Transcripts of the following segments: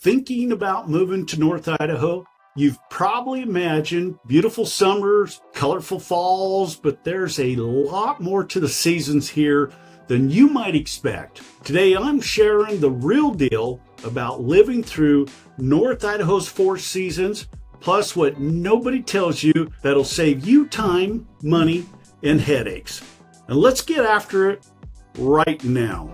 thinking about moving to North Idaho, you've probably imagined beautiful summers, colorful falls, but there's a lot more to the seasons here than you might expect. Today, I'm sharing the real deal about living through North Idaho's 4 seasons, plus what nobody tells you that'll save you time, money, and headaches. And let's get after it right now.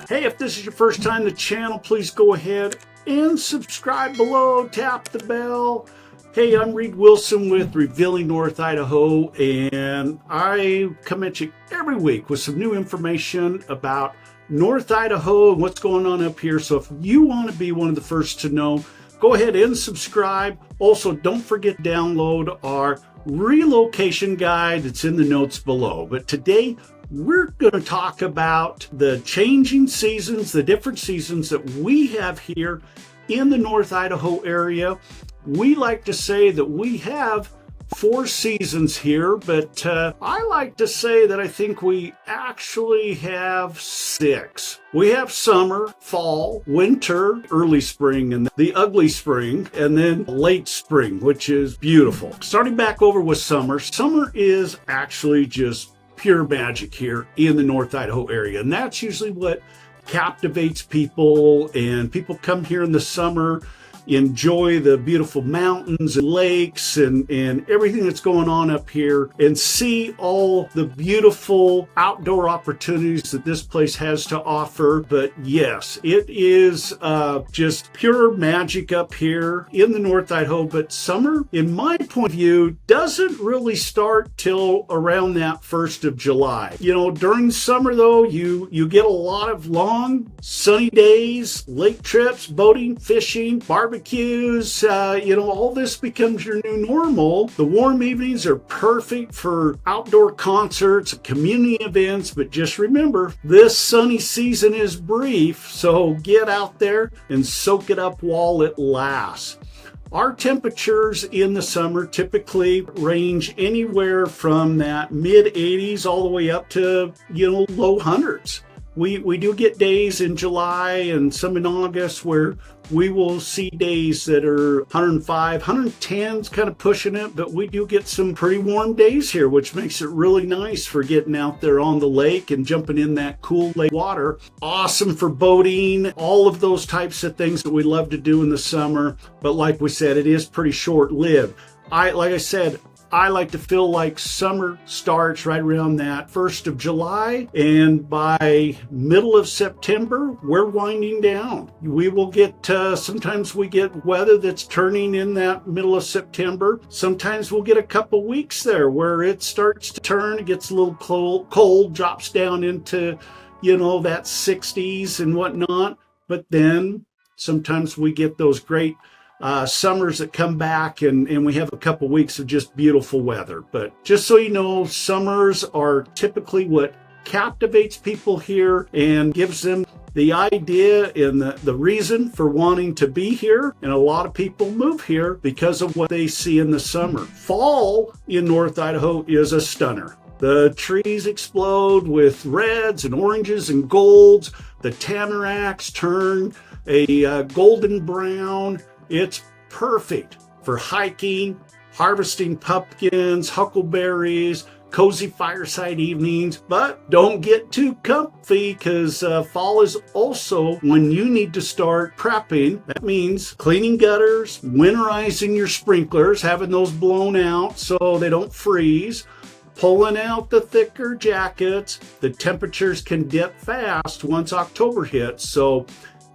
Hey, if this is your first time to the channel, please go ahead and subscribe below, tap the bell. Hey, I'm Reed Wilson with Revealing North Idaho, and I come at you every week with some new information about North Idaho and what's going on up here. So if you want to be one of the first to know, go ahead and subscribe. Also, don't forget to download our relocation guide that's in the notes below. But today, we're going to talk about the changing seasons, the different seasons that we have here in the North Idaho area. We like to say that we have 4 seasons here, but I like to say that I think we actually have 6. We have summer, fall, winter, early spring, and the ugly spring, and then late spring, which is beautiful. Starting back over with summer, summer is actually just pure magic here in the North Idaho area, and that's usually what captivates people, and people come here in the summer, enjoy the beautiful mountains and lakes and everything that's going on up here, and see all the beautiful outdoor opportunities that this place has to offer. But yes, it is just pure magic up here in the North Idaho. But summer, in my point of view, doesn't really start till around that 1st of July. You know, during summer though, you get a lot of long sunny days, lake trips, boating, fishing, barbecues, all this becomes your new normal. The warm evenings are perfect for outdoor concerts, community events, but just remember, this sunny season is brief, so get out there and soak it up while it lasts. Our temperatures in the summer typically range anywhere from that mid 80s all the way up to, low hundreds. We do get days in July and some in August where we will see days that are 105, 110's kind of pushing it, but we do get some pretty warm days here, which makes it really nice for getting out there on the lake and jumping in that cool lake water. Awesome for boating, all of those types of things that we love to do in the summer. But like we said, it is pretty short-lived. I like to feel like summer starts right around that 1st of July, and by middle of September, we're winding down. We will get, sometimes we get weather that's turning in that middle of September. Sometimes we'll get a couple weeks there where it starts to turn, it gets a little cold, drops down into, that 60s and whatnot. But then sometimes we get those great summers that come back, and we have a couple weeks of just beautiful weather. But just so you know, summers are typically what captivates people here and gives them the idea and the reason for wanting to be here. And a lot of people move here because of what they see in the summer. Fall in North Idaho is a stunner. The trees explode with reds and oranges and golds. The tamaracks turn a golden brown. It's perfect for hiking, harvesting pumpkins, huckleberries, cozy fireside evenings. But don't get too comfy, because fall is also when you need to start prepping. That means cleaning gutters, winterizing your sprinklers, having those blown out so they don't freeze, pulling out the thicker jackets. The temperatures can dip fast once October hits, so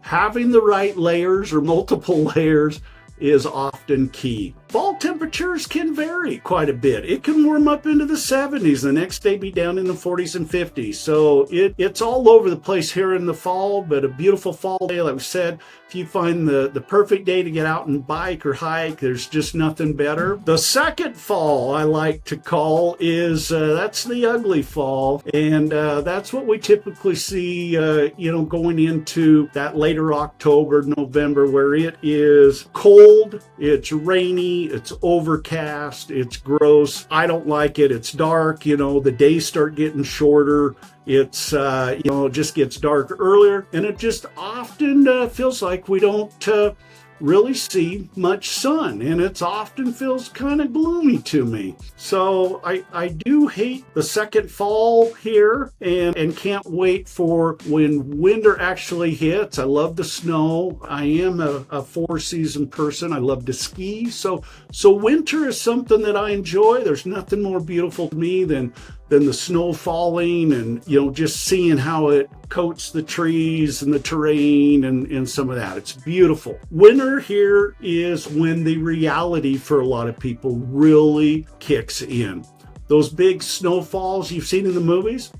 having the right layers or multiple layers is often key. Fall temperatures can vary quite a bit. It can warm up into the 70s, the next day be down in the 40s and 50s. So it's all over the place here in the fall, but a beautiful fall day. Like we said, if you find the perfect day to get out and bike or hike, there's just nothing better. The second fall I like to call is, that's the ugly fall. And that's what we typically see, going into that later October, November, where it is cold, it's rainy, gloomy, it's overcast, it's gross. I don't like it. It's dark, the days start getting shorter. It's, it just gets dark earlier, and it just often feels like we don't really see much sun, and it often feels kind of gloomy to me. So I do hate the second fall here, and can't wait for when winter actually hits. I love the snow. I am a four-season person. I love to ski. So winter is something that I enjoy. There's nothing more beautiful to me than the snow falling, and just seeing how it coats the trees and the terrain and some of that. It's beautiful. Winter here is when the reality for a lot of people really kicks in. Those big snowfalls you've seen in the movies,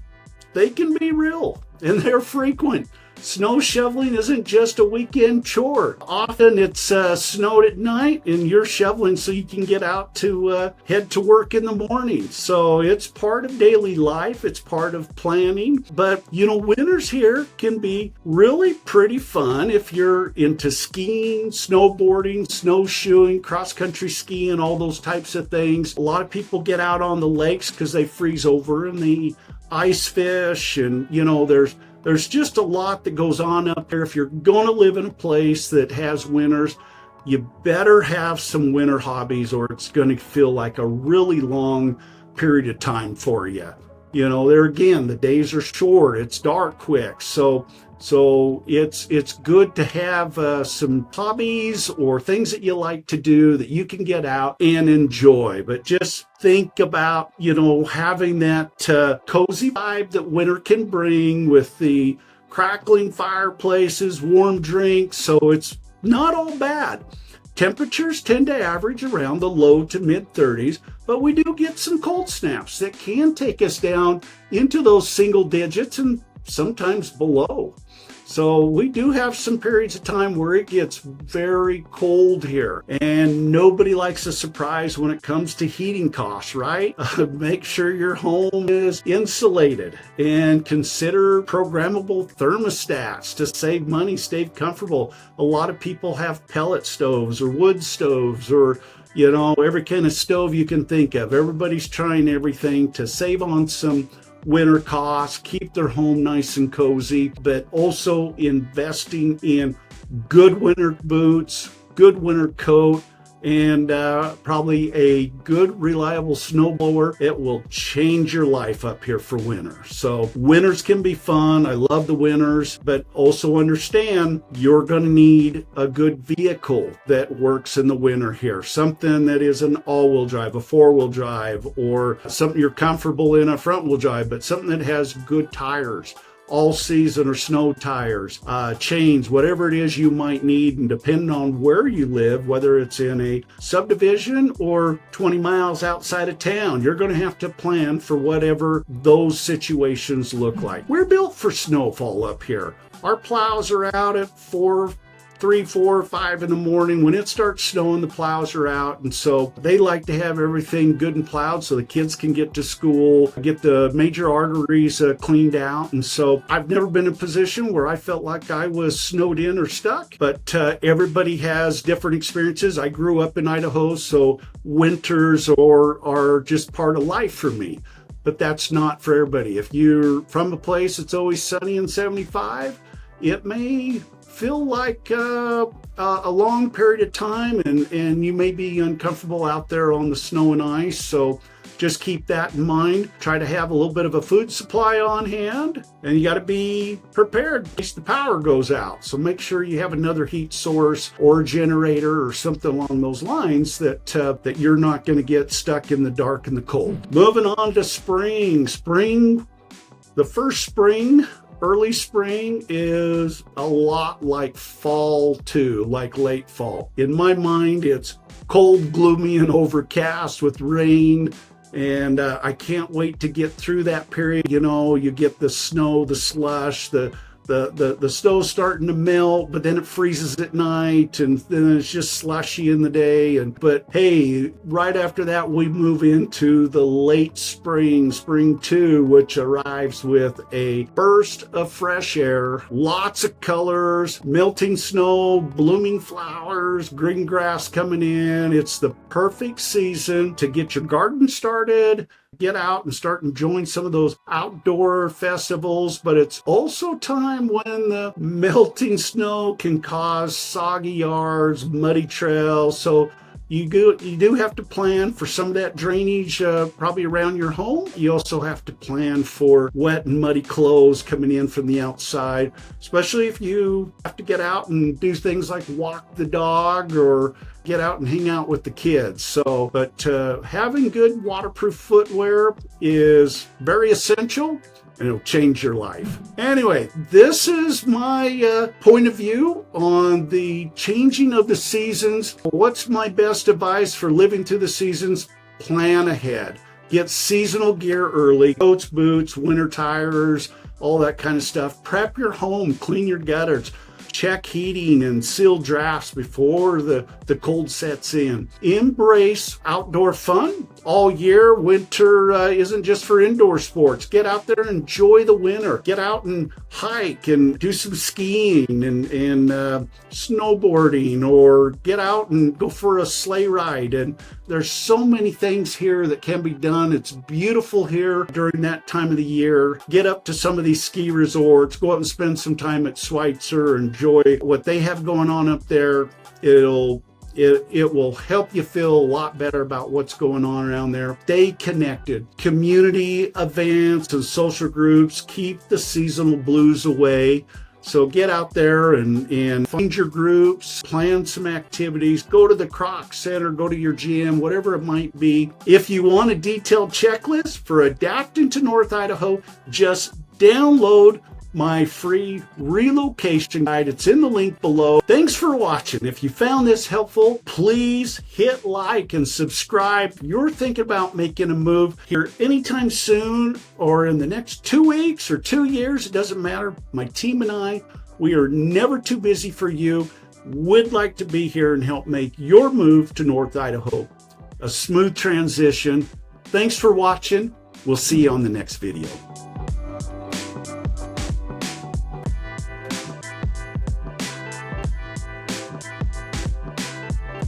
they can be real, and they're frequent. Snow shoveling isn't just a weekend chore. Often it's snowed at night and you're shoveling so you can get out to head to work in the morning. So it's part of daily life. It's part of planning. But, winters here can be really pretty fun if you're into skiing, snowboarding, snowshoeing, cross-country skiing, all those types of things. A lot of people get out on the lakes because they freeze over and they ice fish, and, there's just a lot that goes on up there. If you're going to live in a place that has winters, you better have some winter hobbies, or it's going to feel like a really long period of time for you. There again, the days are short. It's dark quick. So it's good to have some hobbies or things that you like to do that you can get out and enjoy. But just think about, having that cozy vibe that winter can bring with the crackling fireplaces, warm drinks. So it's not all bad. Temperatures tend to average around the low to mid 30s, but we do get some cold snaps that can take us down into those single digits and sometimes below. So we do have some periods of time where it gets very cold here, and nobody likes a surprise when it comes to heating costs, right? Make sure your home is insulated, and consider programmable thermostats to save money, stay comfortable. A lot of people have pellet stoves or wood stoves, or every kind of stove you can think of. Everybody's trying everything to save on some winter costs, keep their home nice and cozy, but also investing in good winter boots, good winter coat, and probably a good, reliable snowblower. It will change your life up here for winter. So winters can be fun. I love the winters, but also understand you're going to need a good vehicle that works in the winter here. Something that is an all-wheel drive, a four-wheel drive, or something you're comfortable in, a front-wheel drive, but something that has good tires, all season or snow tires, chains, whatever it is you might need. And depending on where you live, whether it's in a subdivision or 20 miles outside of town, you're going to have to plan for whatever those situations look like. We're built for snowfall up here. Our plows are out at 3, 4, 5 in the morning. When it starts snowing, the plows are out, and so they like to have everything good and plowed so the kids can get to school, get the major arteries cleaned out. And so I've never been in a position where I felt like I was snowed in or stuck, but everybody has different experiences. I grew up in Idaho, so winters are just part of life for me. But that's not for everybody. If you're from a place that's always sunny and 75, it may feel like a long period of time, and you may be uncomfortable out there on the snow and ice. So just keep that in mind. Try to have a little bit of a food supply on hand, and you got to be prepared in case the power goes out. So make sure you have another heat source or a generator or something along those lines that you're not going to get stuck in the dark and the cold. Moving on to spring. The first spring, early spring, is a lot like fall too, like late fall. In my mind, it's cold, gloomy, and overcast with rain. And I can't wait to get through that period. You get the snow, the slush, the the snow's starting to melt, but then it freezes at night, and then it's just slushy in the day. But hey, right after that, we move into the late spring 2, which arrives with a burst of fresh air, lots of colors, melting snow, blooming flowers, green grass coming in. It's the perfect season to get your garden started, get out and start enjoying some of those outdoor festivals. But it's also time when the melting snow can cause soggy yards, muddy trails. So you do have to plan for some of that drainage probably around your home. You also have to plan for wet and muddy clothes coming in from the outside, especially if you have to get out and do things like walk the dog or get out and hang out with the kids. But having good waterproof footwear is very essential, and it'll change your life. Anyway, this is my point of view on the changing of the seasons. What's my best advice for living through the seasons? Plan ahead. Get seasonal gear early. Coats, boots, winter tires, all that kind of stuff. Prep your home, clean your gutters. Check heating and seal drafts before the cold sets in. Embrace outdoor fun all year. Winter isn't just for indoor sports. Get out there and enjoy the winter. Get out and hike and do some skiing and snowboarding, or get out and go for a sleigh ride. And there's so many things here that can be done. It's beautiful here during that time of the year. Get up to some of these ski resorts. Go out and spend some time at Schweitzer. Enjoy what they have going on up there. It will help you feel a lot better about what's going on around there. Stay connected. Community events and social groups keep the seasonal blues away. So get out there and find your groups, plan some activities, go to the Croc Center, go to your gym, whatever it might be. If you want a detailed checklist for adapting to North Idaho, just download my free relocation guide. It's in the link below. Thanks for watching. If you found this helpful, please hit like and subscribe. If you're thinking about making a move here anytime soon, or in the next 2 weeks or 2 years, it doesn't matter. My team and I, we are never too busy for you. Would like to be here and help make your move to North Idaho a smooth transition. Thanks for watching. We'll see you on the next video.